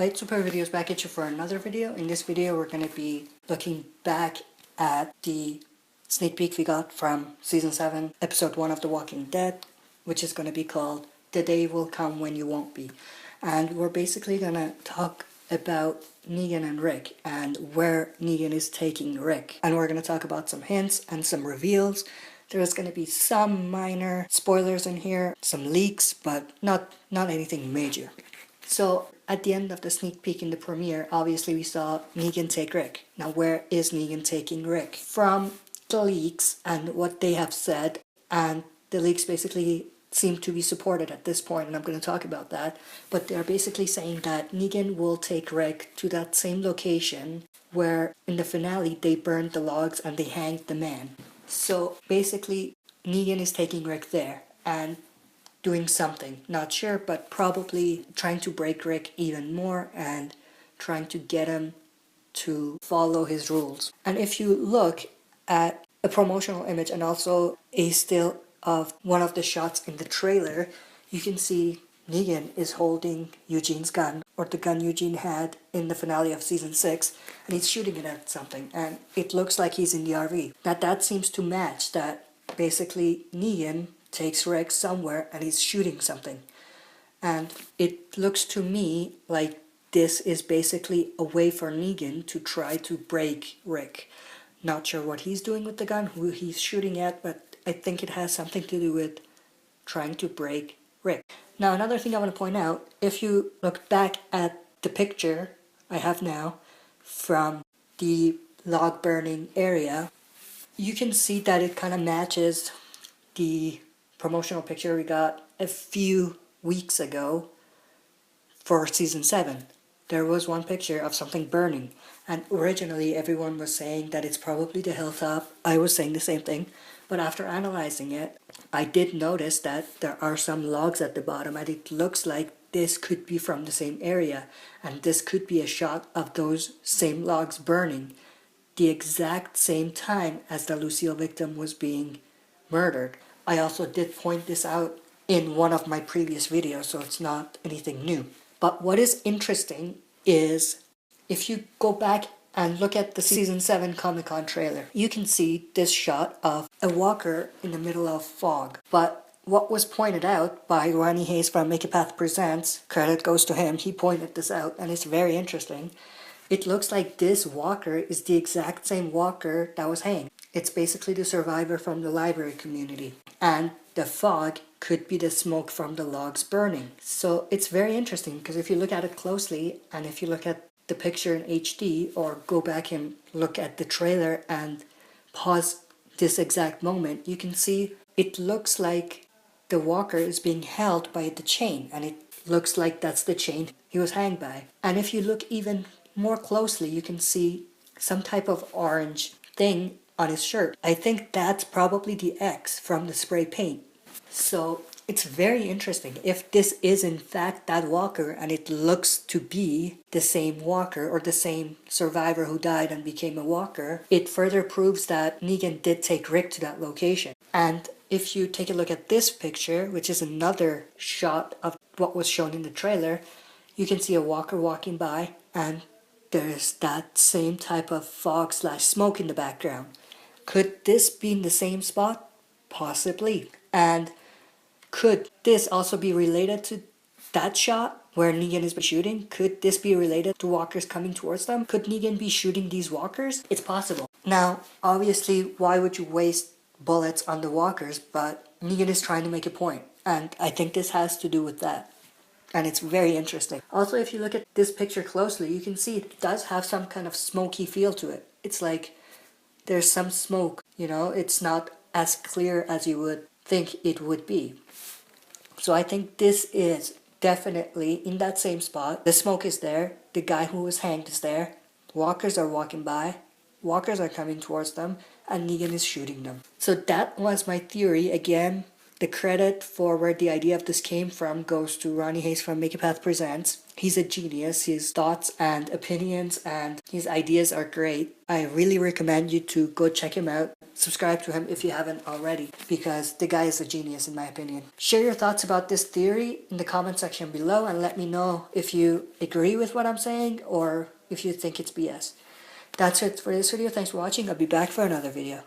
Alright, Super Videos back at you for another video. In this video we're going to be looking back at the sneak peek we got from Season 7, Episode 1 of The Walking Dead, which is going to be called The Day Will Come When You Won't Be. And we're basically going to talk about Negan and Rick and where Negan is taking Rick. And we're going to talk about some hints and some reveals. There's going to be some minor spoilers in here, some leaks, but not anything major. So, at the end of the sneak peek in the premiere, obviously we saw Negan take Rick. Now, where is Negan taking Rick? From the leaks and what they have said, and the leaks basically seem to be supported at this point, and I'm going to talk about that, but they're basically saying that Negan will take Rick to that same location where in the finale they burned the logs and they hanged the man. So, basically, Negan is taking Rick there, and doing something, not sure, but probably trying to break Rick even more and trying to get him to follow his rules. And if you look at a promotional image and also a still of one of the shots in the trailer, you can see Negan is holding Eugene's gun, or the gun Eugene had in the finale of Season 6, and he's shooting it at something, and it looks like he's in the RV. Now that seems to match that basically Negan takes Rick somewhere and he's shooting something. And it looks to me like this is basically a way for Negan to try to break Rick. Not sure what he's doing with the gun, who he's shooting at, but I think it has something to do with trying to break Rick. Now another thing I want to point out, if you look back at the picture I have now from the log burning area, you can see that it kind of matches the promotional picture we got a few weeks ago for Season 7. There was one picture of something burning, and originally everyone was saying that it's probably the hilltop. I was saying the same thing, but after analyzing it, I did notice that there are some logs at the bottom, and it looks like this could be from the same area, and this could be a shot of those same logs burning the exact same time as the Lucille victim was being murdered. I also did point this out in one of my previous videos, so it's not anything new. But what is interesting is if you go back and look at the Season 7 Comic-Con trailer, you can see this shot of a walker in the middle of fog. But what was pointed out by Ronnie Hayes from Make a Path Presents, credit goes to him, he pointed this out, and it's very interesting. It looks like this walker is the exact same walker that was hanged. It's basically the survivor from the library community. And the fog could be the smoke from the logs burning. So it's very interesting because if you look at it closely and if you look at the picture in HD or go back and look at the trailer and pause this exact moment, you can see it looks like the walker is being held by the chain, and it looks like that's the chain he was hanged by. And if you look even more closely, you can see some type of orange thing on his shirt. I think that's probably the X from the spray paint. So it's very interesting. If this is in fact that walker and it looks to be the same walker or the same survivor who died and became a walker, it further proves that Negan did take Rick to that location. And if you take a look at this picture, which is another shot of what was shown in the trailer, you can see a walker walking by and there's that same type of fog/smoke in the background. Could this be in the same spot? Possibly. And could this also be related to that shot where Negan is shooting? Could this be related to walkers coming towards them? Could Negan be shooting these walkers? It's possible. Now, obviously, why would you waste bullets on the walkers? But Negan is trying to make a point. And I think this has to do with that. And it's very interesting. Also, if you look at this picture closely, you can see it does have some kind of smoky feel to it. It's like there's some smoke, you know, it's not as clear as you would think it would be. So I think this is definitely in that same spot. The smoke is there, the guy who was hanged is there, walkers are walking by, walkers are coming towards them, and Negan is shooting them. So that was my theory. Again, the credit for where the idea of this came from goes to Ronnie Hayes from Make a Path Presents. He's a genius. His thoughts and opinions and his ideas are great. I really recommend you to go check him out. Subscribe to him if you haven't already, because the guy is a genius in my opinion. Share your thoughts about this theory in the comment section below and let me know if you agree with what I'm saying or if you think it's BS. That's it for this video. Thanks for watching. I'll be back for another video.